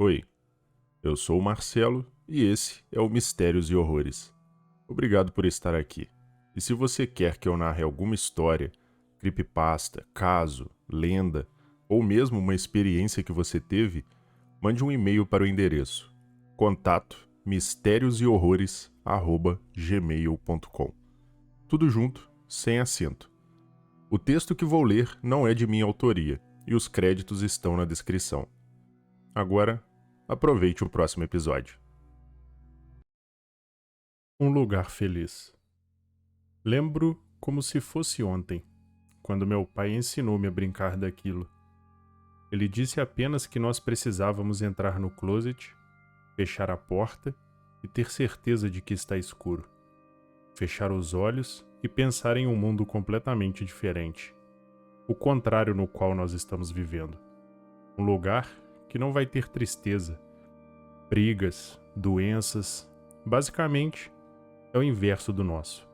Oi, eu sou o Marcelo e esse é o Mistérios e Horrores. Obrigado por estar aqui. E se você quer que eu narre alguma história, creepypasta, caso, lenda ou mesmo uma experiência que você teve, mande um e-mail para o endereço contato mistérioshorrores@gmail.com. Tudo junto, sem acento. O texto que vou ler não é de minha autoria e os créditos estão na descrição. Agora, aproveite o próximo episódio. Um lugar feliz. Lembro como se fosse ontem, quando meu pai ensinou-me a brincar daquilo. Ele disse apenas que nós precisávamos entrar no closet, fechar a porta e ter certeza de que está escuro. Fechar os olhos e pensar em um mundo completamente diferente. O contrário no qual nós estamos vivendo. Um lugar que não vai ter tristeza, brigas, doenças. Basicamente, é o inverso do nosso.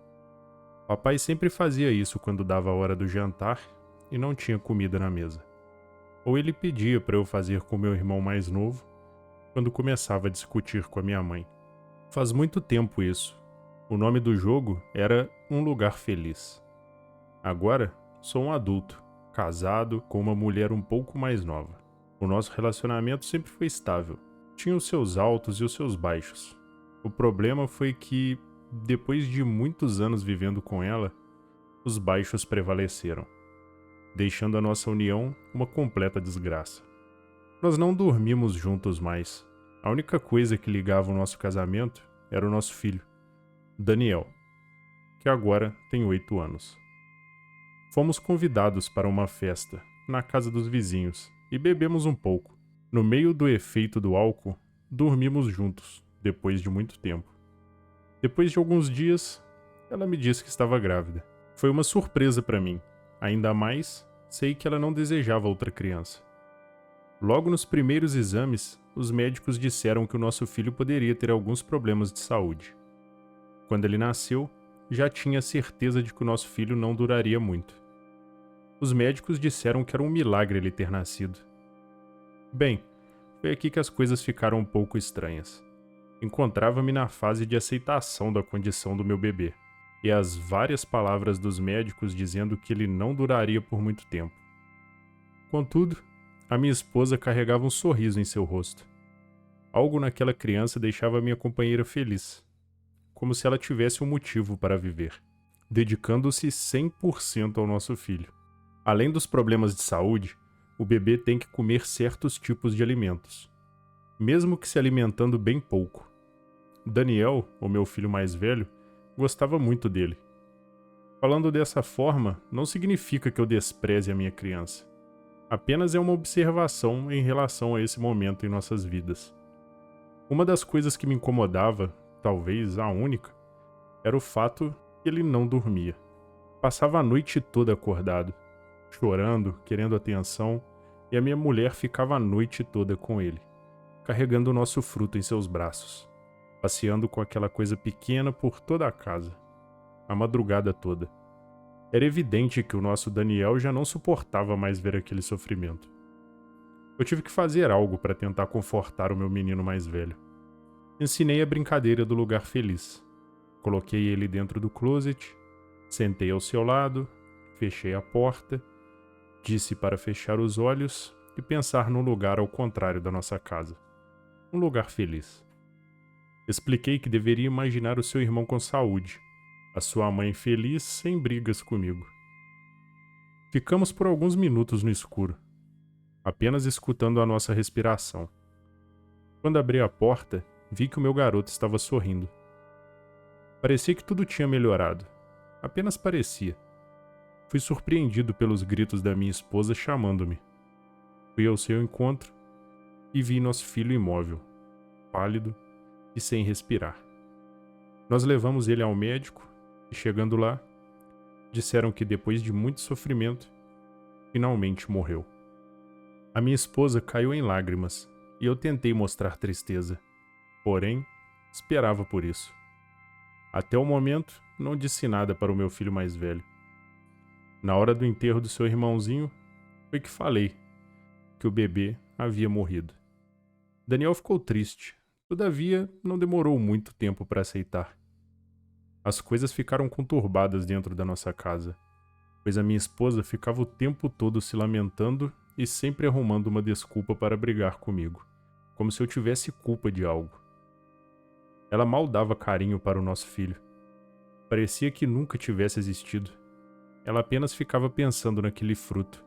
Papai sempre fazia isso quando dava a hora do jantar e não tinha comida na mesa. Ou ele pedia para eu fazer com meu irmão mais novo quando começava a discutir com a minha mãe. Faz muito tempo isso. O nome do jogo era Um Lugar Feliz. Agora, sou um adulto, casado com uma mulher um pouco mais nova. O nosso relacionamento sempre foi estável. Tinha os seus altos e os seus baixos. O problema foi que, depois de muitos anos vivendo com ela, os baixos prevaleceram, deixando a nossa união uma completa desgraça. Nós não dormimos juntos mais. A única coisa que ligava o nosso casamento era o nosso filho, Daniel, que agora tem 8 anos. Fomos convidados para uma festa, na casa dos vizinhos, e bebemos um pouco. No meio do efeito do álcool, dormimos juntos, depois de muito tempo. Depois de alguns dias, ela me disse que estava grávida. Foi uma surpresa para mim. Ainda mais, sei que ela não desejava outra criança. Logo nos primeiros exames, os médicos disseram que o nosso filho poderia ter alguns problemas de saúde. Quando ele nasceu, já tinha certeza de que o nosso filho não duraria muito. Os médicos disseram que era um milagre ele ter nascido. Bem, foi aqui que as coisas ficaram um pouco estranhas. Encontrava-me na fase de aceitação da condição do meu bebê, e as várias palavras dos médicos dizendo que ele não duraria por muito tempo. Contudo, a minha esposa carregava um sorriso em seu rosto. Algo naquela criança deixava minha companheira feliz, como se ela tivesse um motivo para viver, dedicando-se 100% ao nosso filho. Além dos problemas de saúde, o bebê tem que comer certos tipos de alimentos, mesmo que se alimentando bem pouco. Daniel, o meu filho mais velho, gostava muito dele. Falando dessa forma, não significa que eu despreze a minha criança. Apenas é uma observação em relação a esse momento em nossas vidas. Uma das coisas que me incomodava, talvez a única, era o fato que ele não dormia. Passava a noite toda acordado, chorando, querendo atenção, e a minha mulher ficava a noite toda com ele, carregando o nosso fruto em seus braços, passeando com aquela coisa pequena por toda a casa, a madrugada toda. Era evidente que o nosso Daniel já não suportava mais ver aquele sofrimento. Eu tive que fazer algo para tentar confortar o meu menino mais velho. Ensinei a brincadeira do lugar feliz. Coloquei ele dentro do closet, sentei ao seu lado, fechei a porta, disse para fechar os olhos e pensar num lugar ao contrário da nossa casa. Um lugar feliz. Expliquei que deveria imaginar o seu irmão com saúde, a sua mãe feliz sem brigas comigo. Ficamos por alguns minutos no escuro, apenas escutando a nossa respiração. Quando abri a porta, vi que o meu garoto estava sorrindo. Parecia que tudo tinha melhorado. Apenas parecia. Fui surpreendido pelos gritos da minha esposa chamando-me. Fui ao seu encontro e vi nosso filho imóvel, pálido e sem respirar. Nós levamos ele ao médico e, chegando lá, disseram que depois de muito sofrimento, finalmente morreu. A minha esposa caiu em lágrimas e eu tentei mostrar tristeza, porém, esperava por isso. Até o momento, não disse nada para o meu filho mais velho. Na hora do enterro do seu irmãozinho, foi que falei que o bebê havia morrido. Daniel ficou triste, todavia não demorou muito tempo para aceitar. As coisas ficaram conturbadas dentro da nossa casa, pois a minha esposa ficava o tempo todo se lamentando e sempre arrumando uma desculpa para brigar comigo, como se eu tivesse culpa de algo. Ela mal dava carinho para o nosso filho. Parecia que nunca tivesse existido. Ela apenas ficava pensando naquele fruto,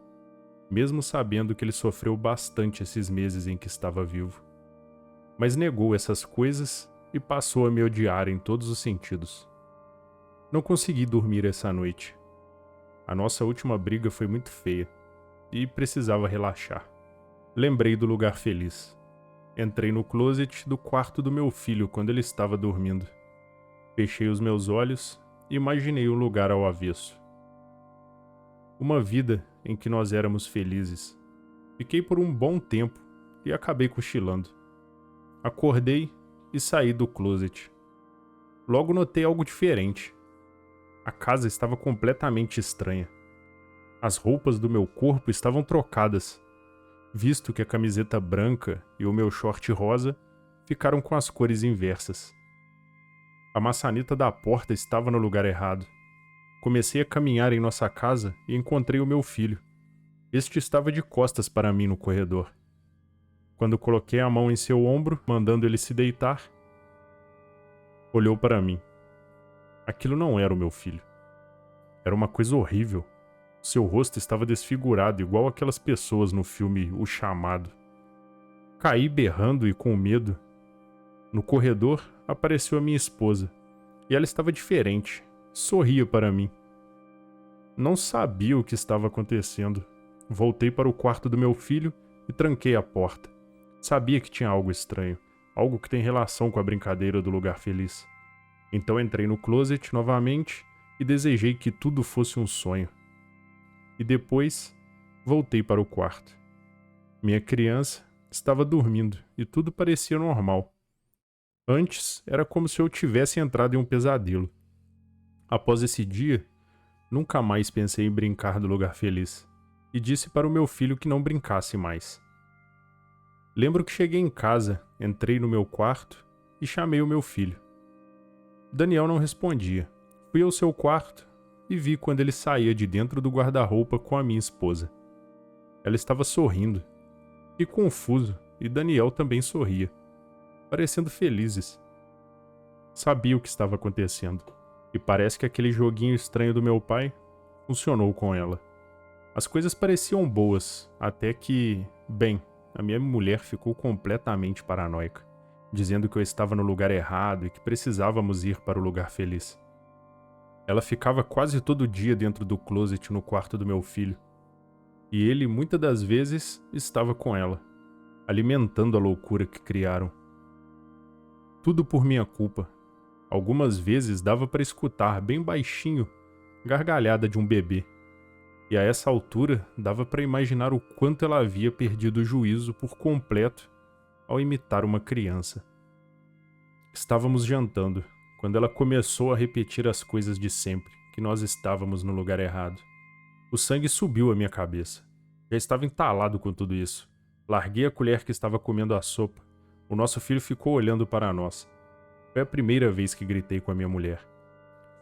mesmo sabendo que ele sofreu bastante esses meses em que estava vivo. Mas negou essas coisas e passou a me odiar em todos os sentidos. Não consegui dormir essa noite. A nossa última briga foi muito feia e precisava relaxar. Lembrei do lugar feliz. Entrei no closet do quarto do meu filho quando ele estava dormindo. Fechei os meus olhos e imaginei um lugar ao avesso. Uma vida em que nós éramos felizes. Fiquei por um bom tempo e acabei cochilando. Acordei e saí do closet. Logo notei algo diferente. A casa estava completamente estranha. As roupas do meu corpo estavam trocadas, visto que a camiseta branca e o meu short rosa ficaram com as cores inversas. A maçaneta da porta estava no lugar errado. Comecei a caminhar em nossa casa e encontrei o meu filho. Este estava de costas para mim no corredor. Quando coloquei a mão em seu ombro, mandando ele se deitar, olhou para mim. Aquilo não era o meu filho. Era uma coisa horrível. Seu rosto estava desfigurado, igual aquelas pessoas no filme O Chamado. Caí berrando e com medo. No corredor apareceu a minha esposa, e ela estava diferente, sorria para mim. Não sabia o que estava acontecendo. Voltei para o quarto do meu filho e tranquei a porta. Sabia que tinha algo estranho, algo que tem relação com a brincadeira do lugar feliz. Então entrei no closet novamente e desejei que tudo fosse um sonho. E depois voltei para o quarto. Minha criança estava dormindo e tudo parecia normal. Antes era como se eu tivesse entrado em um pesadelo. Após esse dia, nunca mais pensei em brincar do lugar feliz e disse para o meu filho que não brincasse mais. Lembro que cheguei em casa, entrei no meu quarto e chamei o meu filho. Daniel não respondia. Fui ao seu quarto e vi quando ele saía de dentro do guarda-roupa com a minha esposa. Ela estava sorrindo. Fiquei confuso e Daniel também sorria, parecendo felizes. Sabia o que estava acontecendo e parece que aquele joguinho estranho do meu pai funcionou com ela. As coisas pareciam boas, até que, bem, a minha mulher ficou completamente paranoica, dizendo que eu estava no lugar errado e que precisávamos ir para o lugar feliz. Ela ficava quase todo dia dentro do closet no quarto do meu filho, e ele muitas das vezes estava com ela, alimentando a loucura que criaram. Tudo por minha culpa. Algumas vezes dava para escutar bem baixinho gargalhada de um bebê, e a essa altura dava para imaginar o quanto ela havia perdido o juízo por completo ao imitar uma criança. Estávamos jantando, quando ela começou a repetir as coisas de sempre, que nós estávamos no lugar errado. O sangue subiu à minha cabeça. Já estava entalado com tudo isso. Larguei a colher que estava comendo a sopa. O nosso filho ficou olhando para nós. Foi a primeira vez que gritei com a minha mulher,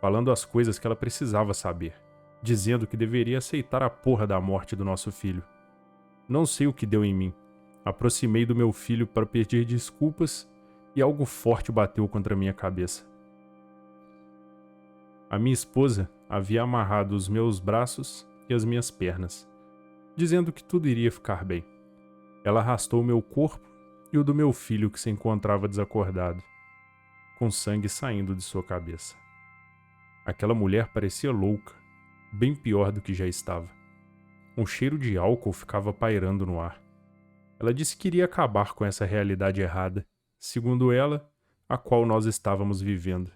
falando as coisas que ela precisava saber, dizendo que deveria aceitar a porra da morte do nosso filho. Não sei o que deu em mim. Aproximei do meu filho para pedir desculpas e algo forte bateu contra minha cabeça. A minha esposa havia amarrado os meus braços e as minhas pernas, dizendo que tudo iria ficar bem. Ela arrastou o meu corpo e o do meu filho que se encontrava desacordado, com sangue saindo de sua cabeça. Aquela mulher parecia louca, bem pior do que já estava. Um cheiro de álcool ficava pairando no ar. Ela disse que iria acabar com essa realidade errada, segundo ela, a qual nós estávamos vivendo.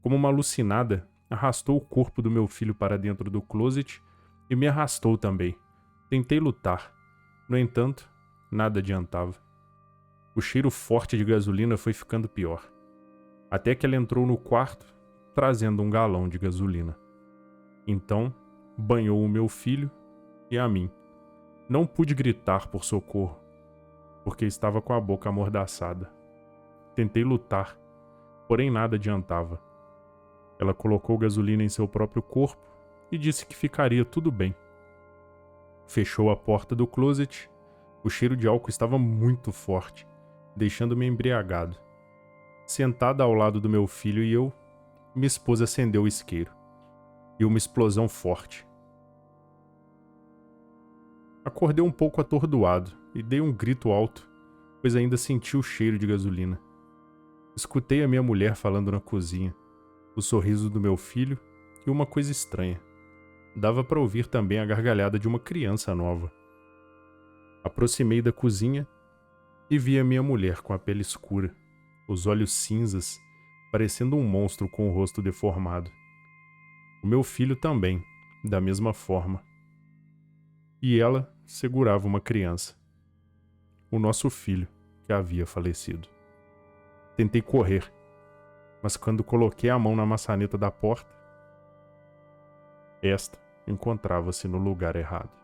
Como uma alucinada, arrastou o corpo do meu filho para dentro do closet e me arrastou também. Tentei lutar. No entanto, nada adiantava. O cheiro forte de gasolina foi ficando pior, até que ela entrou no quarto, trazendo um galão de gasolina. Então, banhou o meu filho e a mim. Não pude gritar por socorro. porque estava com a boca amordaçada. Tentei lutar, porém nada adiantava. Ela colocou gasolina em seu próprio corpo e disse que ficaria tudo bem. Fechou a porta do closet. O cheiro de álcool estava muito forte, deixando-me embriagado. Sentada ao lado do meu filho e eu, minha esposa acendeu o isqueiro. E uma explosão forte. Acordei um pouco atordoado e dei um grito alto, pois ainda senti o cheiro de gasolina. Escutei a minha mulher falando na cozinha, o sorriso do meu filho e uma coisa estranha. Dava para ouvir também a gargalhada de uma criança nova. Aproximei da cozinha e vi a minha mulher com a pele escura, os olhos cinzas, parecendo um monstro com o rosto deformado. O meu filho também, da mesma forma. E ela segurava uma criança. O nosso filho, que havia falecido. Tentei correr, mas quando coloquei a mão na maçaneta da porta, esta encontrava-se no lugar errado.